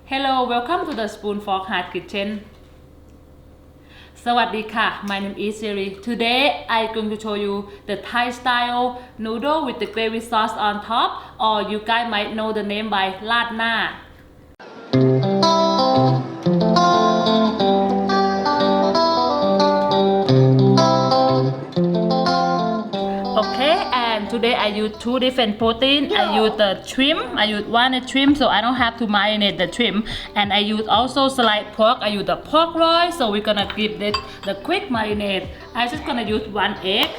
Hello, welcome to the Spoon Fork Heart Kitchen. สวัสดีค่ะ My name is Siri. Today I'm going to show you the Thai style noodle with the gravy sauce on top, or you guys might know the name by Rad Na. Okay, and today I use two different protein. I use the shrimp. I use one shrimp, so I don't have to marinate the shrimp. And I use also sliced pork. I use the pork rice, so we're gonna give it the quick marinade. I'm just gonna use one egg.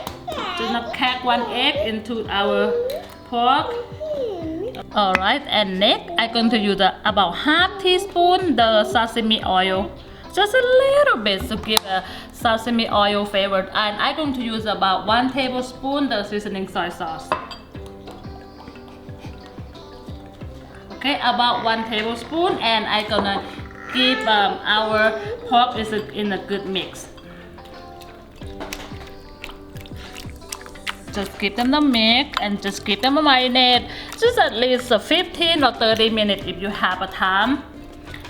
Just gonna crack one egg into our pork. Alright, and next I'm going to use about half teaspoon the sesame oil. Just a little bit to give a sesame oil flavor, and I'm going to use about 1 tablespoon the seasoning soy sauce. Okay, about 1 tablespoon, and I'm gonna give our pork in a good mix. Just give them the mix and just give them a marinade, just at least 15 or 30 minutes if you have a time.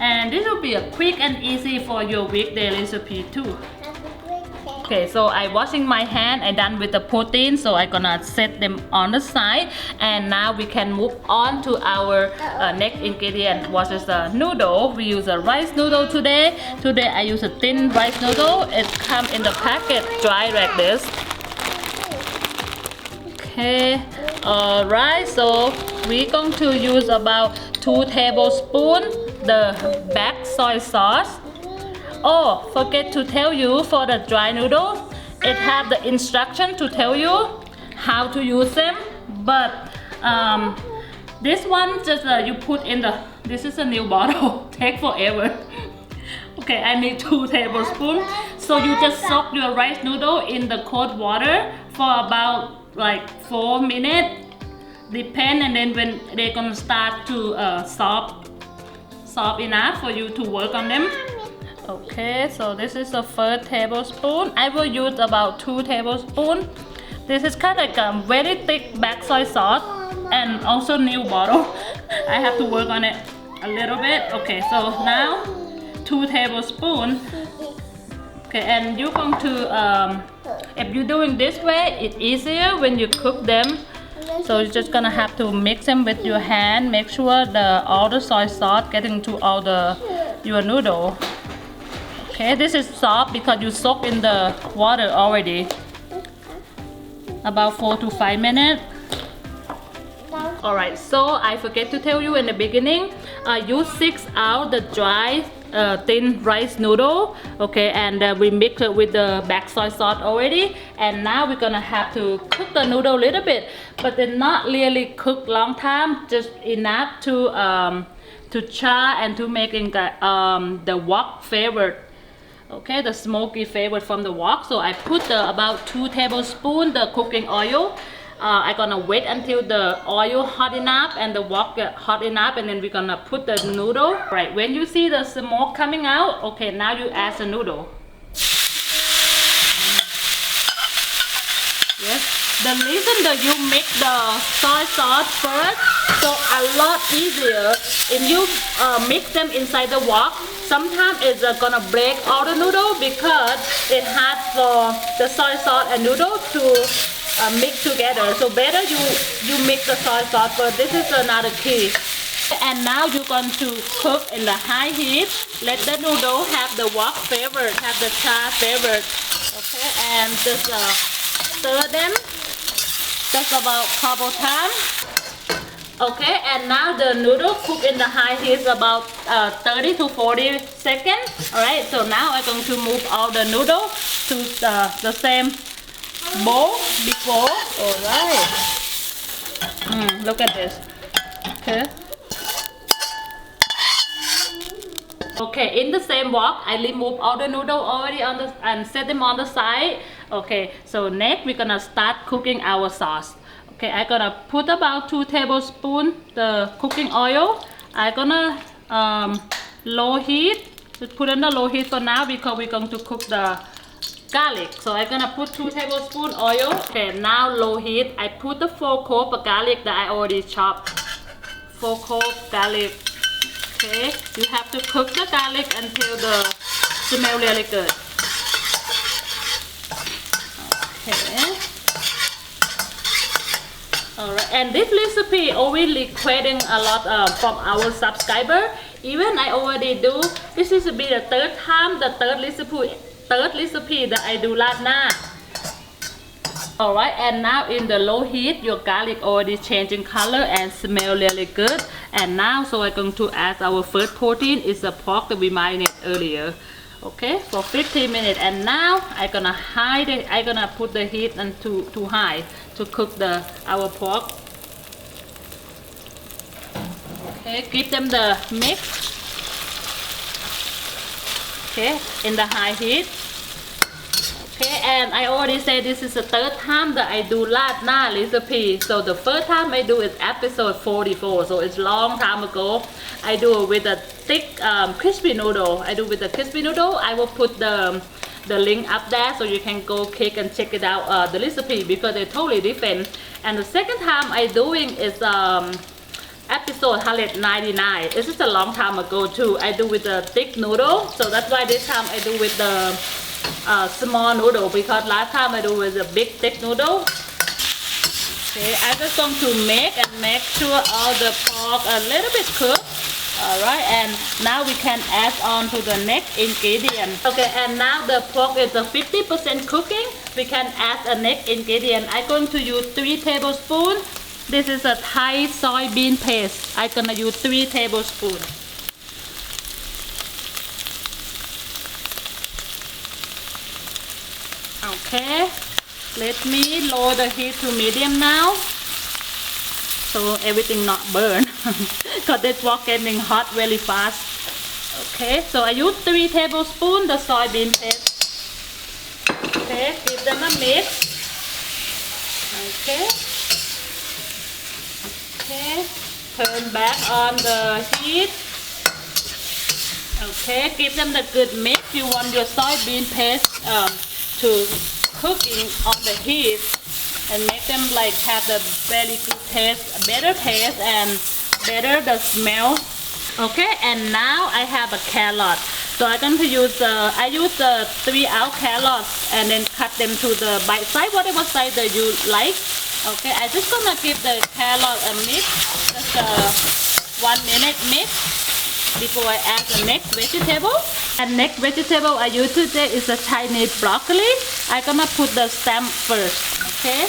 And this will be a quick and easy for your weekday recipe too. Okay, so I'm washing my hand. I'm done with the protein, so I'm gonna set them on the side. And now we can move on to our next ingredient, which is the noodle. We use a rice noodle today. Today I use a thin rice noodle. It comes in the packet dry like this. Okay, alright, so we're going to use about 2 tablespoons the black soy sauce. Oh, forget to tell you, for the dry noodles, it have the instruction to tell you how to use them. But this one just you put in the, this is a new bottle, take forever. Okay, I need 2 tablespoons. So you just soak your rice noodle in the cold water for about like 4 minutes, depend, and then when they're gonna start to soft enough for you to work on them. Okay, so this is the first tablespoon. I will use about 2 tablespoons. This is kind of like a very thick black soy sauce and also new bottle. I have to work on it a little bit. Okay, so now 2 tablespoons. Okay, and you're going to, if you're doing this way, it's easier when you cook them. So you're just gonna have to mix them with your hand. Make sure all the soy sauce getting to all your noodle. Okay, this is soft because you soak in the water already. About 4 to 5 minutes. Alright, so I forget to tell you in the beginning, you 6 out the dry thin rice noodle. Okay, and we mix it with the black soy sauce already. And now we're gonna have to cook the noodle a little bit, but then not really cook long time, just enough to char and to making the wok flavor. Okay, the smoky flavor from the wok. So I put about 2 tablespoons the cooking oil. I'm gonna wait until the oil hot enough and the wok get hot enough, and then we're gonna put the noodle. Right, when you see the smoke coming out, okay, now you add the noodle. Yes, the reason that you make the soy sauce first, so a lot easier. If you mix them inside the wok, sometimes it's gonna break all the noodle because it has for the soy sauce and noodle to mix together. So better you mix the soy sauce first. This is another key. And now you're going to cook in the high heat. Let the noodle have the wok flavor, have the char flavor. Okay, and just stir them just about couple times. Okay, and now the noodle cook in the high heat about 30 to 40 seconds. Alright, so now I'm going to move all the noodle to the same bowl before. Alright. Look at this. Okay. Okay, in the same wok, I remove all the noodle already and set them on the side. Okay, so next we're gonna start cooking our sauce. Okay, I'm gonna put about 2 tablespoons the cooking oil. I'm gonna low heat. Just put on the low heat for now because we're going to cook the garlic. So I'm gonna put 2 tablespoons oil. Okay, now low heat. I put the 4 cloves of garlic that I already chopped. 4 cloves garlic. Okay, you have to cook the garlic until the smell really good. Okay. Alright, and this recipe already requesting a lot from our subscriber. Even I already do. This is be the third time, the third recipe that I do Rad Na. Alright, and now in the low heat, your garlic already changing color and smell really good. And now, so I'm going to add our first protein is the pork that we marinated earlier. Okay, for 15 minutes. And now I'm gonna put the heat on too high to cook our pork. Okay, give them the mix. Okay, in the high heat. Okay, and I already said this is the third time that I do Rad Na recipe. So the first time I do is episode 44. So it's long time ago. I do it with a thick crispy noodle. I will put the link up there so you can go click and check it out the recipe because they're totally different. And the second time I doing is episode 199. This is a long time ago too. I do with the thick noodle. So that's why this time I do with the small noodle because last time I do with a big thick noodle. Okay, I'm just going to make sure all the pork a little bit cooked. Alright, and now we can add on to the next ingredient. Okay, and now the pork is a 50% cooking. We can add a next ingredient. I'm going to use 3 tablespoons. This is a Thai soybean paste. I'm gonna use 3 tablespoons. Okay, let me lower the heat to medium now, so everything not burn, because this pork getting hot really fast. Okay, so I use 3 tablespoons the soybean paste. Okay, give them a mix. Okay. Okay, turn back on the heat. Okay, give them the good mix. You want your soybean paste to cooking on the heat and make them like have the very good taste, better taste and better the smell. Okay, and now I have a carrot. So I'm going to use I use the 3-ounce carrots and then cut them to the bite size, whatever size that you like. Okay, I'm just gonna give the carrot a mix, just a 1 minute mix before I add the next vegetable. And next vegetable I use today is a Chinese broccoli. I'm gonna put the stem first. Okay,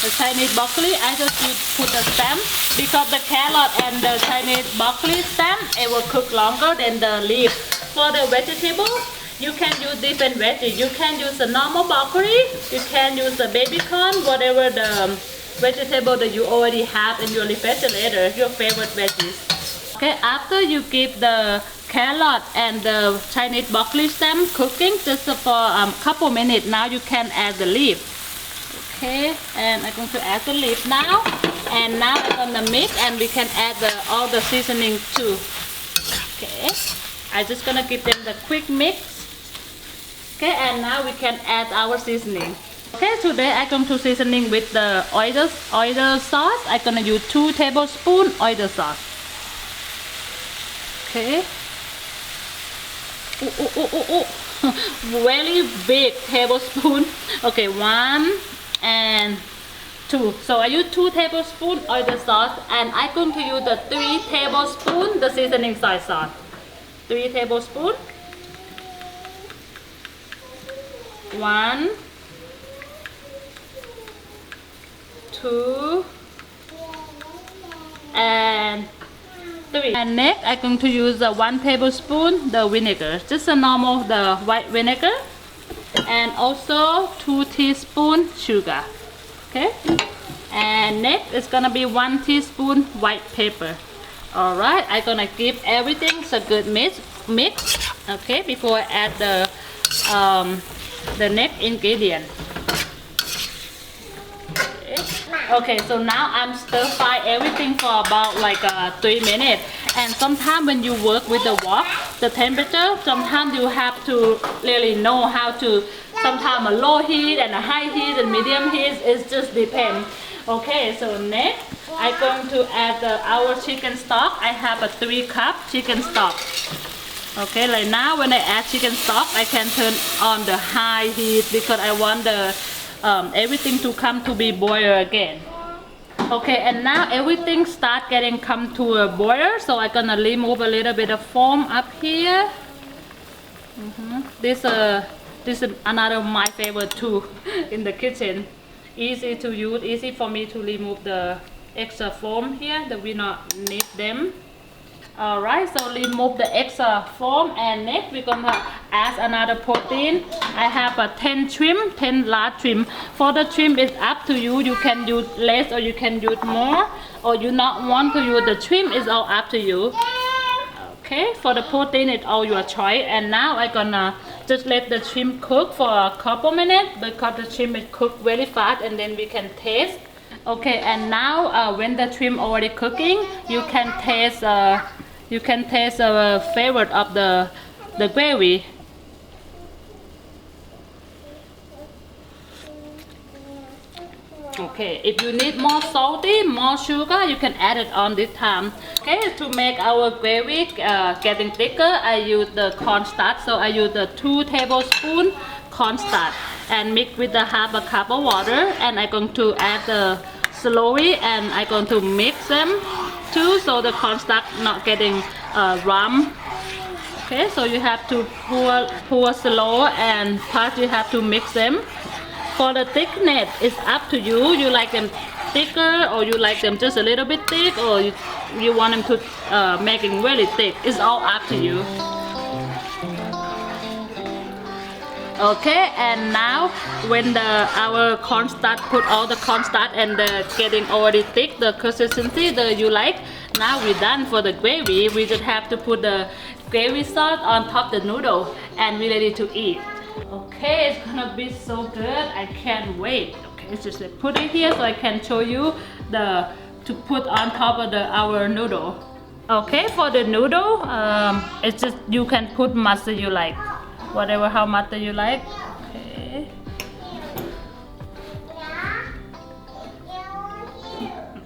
the Chinese broccoli I just put the stem because the carrot and the Chinese broccoli stem it will cook longer than the leaf. For the vegetable, you can use different veggies. You can use the normal broccoli, you can use the baby corn, whatever the vegetable that you already have in your refrigerator, your favorite veggies. Okay, after you give the carrot and the Chinese broccoli stem cooking just for a couple minutes, now you can add the leaf. Okay, and I'm going to add the leaf now. And now I'm going to mix and we can add all the seasoning too. Okay, I'm just going to give them the quick mix. Okay, and now we can add our seasoning. Okay, today I'm going to seasoning with the oyster sauce. I'm going to use 2 tablespoons oyster sauce. Okay. Very big tablespoon. Okay, 1 and 2. So I use 2 tablespoons oyster sauce and I'm going to use the 3 tablespoons the seasoning soy sauce. 3 tablespoons. 1, 2, and 3. And next I'm going to use 1 tablespoon the vinegar, just a normal the white vinegar, and also 2 teaspoons sugar. Okay, and next it's gonna be 1 teaspoon white pepper. Alright, I'm gonna give everything a good mix. Okay, before I add the next ingredient. Okay, so now I'm stir fry everything for about like 3 minutes. And sometimes when you work with the wok, the temperature, sometimes you have to really know how to, sometimes a low heat and a high heat and medium heat, it just depends. Okay, so next I'm going to add our chicken stock. I have a 3-cup chicken stock. Okay, like now when I add chicken stock, I can turn on the high heat because I want the everything to come to be boil again. Okay, and now everything start getting come to a boil, so I'm gonna remove a little bit of foam up here. This is another of my favorite tool in the kitchen. Easy to use, easy for me to remove the extra foam here that we not need them. Alright, so remove the extra foam, and next we're gonna add another protein. I have a 10 large shrimp. For the shrimp, it's up to you. You can use less or you can use more, or you not want to use the shrimp, it's all up to you. Okay, for the protein, it's all your choice. And now I'm gonna just let the shrimp cook for a couple minutes because the shrimp is cooked very fast, and then we can taste. Okay, and now when the shrimp already cooking, you can taste a favorite of the gravy. Okay, if you need more salty, more sugar, you can add it on this time. Okay, to make our gravy getting thicker, I use the cornstarch. So I use the 2 tablespoons cornstarch and mix with the half a cup of water. And I'm going to add the slowly, and I'm going to mix them too, so the cornstarch not getting rum. Okay, so you have to pour slow, and first you have to mix them. For the thickness, it's up to you. You like them thicker, or you like them just a little bit thick, or you want them to making really thick. It's all up to you. Okay, and now when our cornstarch, put all the cornstarch and the getting already thick, the consistency that you like, now we're done for the gravy. We just have to put the gravy sauce on top of the noodle, and we're ready to eat. Okay, it's gonna be so good. I can't wait. Okay, it's just put it here so I can show you to put on top of our noodle. Okay, for the noodle, it's just you can put mustard you like. Whatever, how much you like. Okay.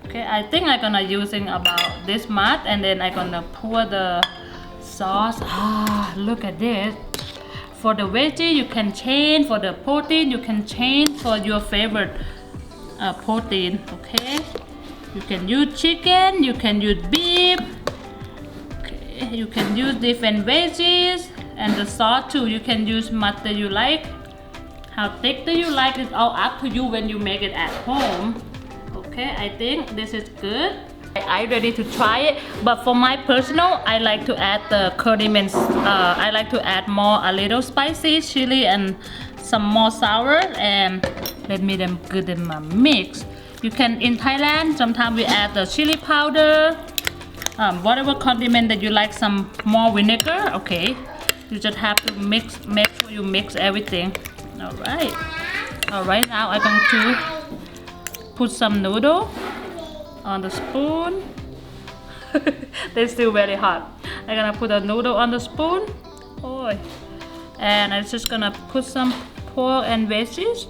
Okay, I think I'm gonna using about this much, and then I'm gonna pour the sauce. Ah, look at this. For the veggie, you can change. For the protein, you can change for your favorite protein. Okay, you can use chicken, you can use beef. Okay, you can use different veggies. And the sauce too, you can use much that you like. How thick do you like, it's all up to you when you make it at home. Okay, I think this is good. I'm ready to try it, but for my personal, I like to add the condiments. I like to add more, a little spicy chili and some more sour, and let me them good in my mix. You can, in Thailand, sometimes we add the chili powder, whatever condiment that you like, some more vinegar. Okay. You just have to make sure you mix everything. Alright, now I'm going to put some noodle on the spoon. They're still very hot. I'm gonna put a noodle on the spoon. Oh. And I'm just gonna put some pork and veggies.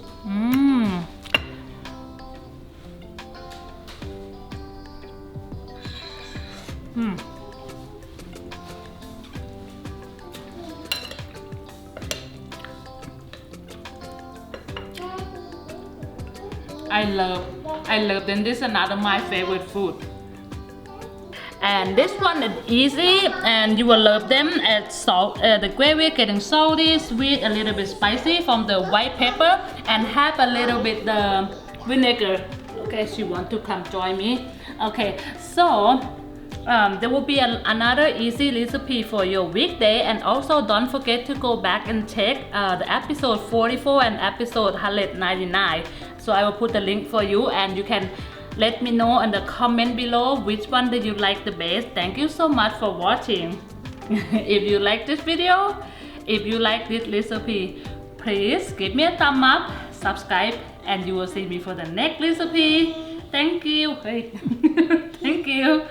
I love them. This is another my favorite food. And this one is easy, and you will love them. It's salt, the gravy getting salty, sweet, a little bit spicy from the white pepper, and have a little bit the vinegar. Okay, she want to come join me. Okay, so there will be another easy recipe for your weekday, and also don't forget to go back and check the episode 44 and episode 199. So I will put the link for you, and you can let me know in the comment below which one did you like the best. Thank you so much for watching. If you like this video, if you like this recipe, please give me a thumb up, subscribe, and you will see me for the next recipe. Thank you. Thank you.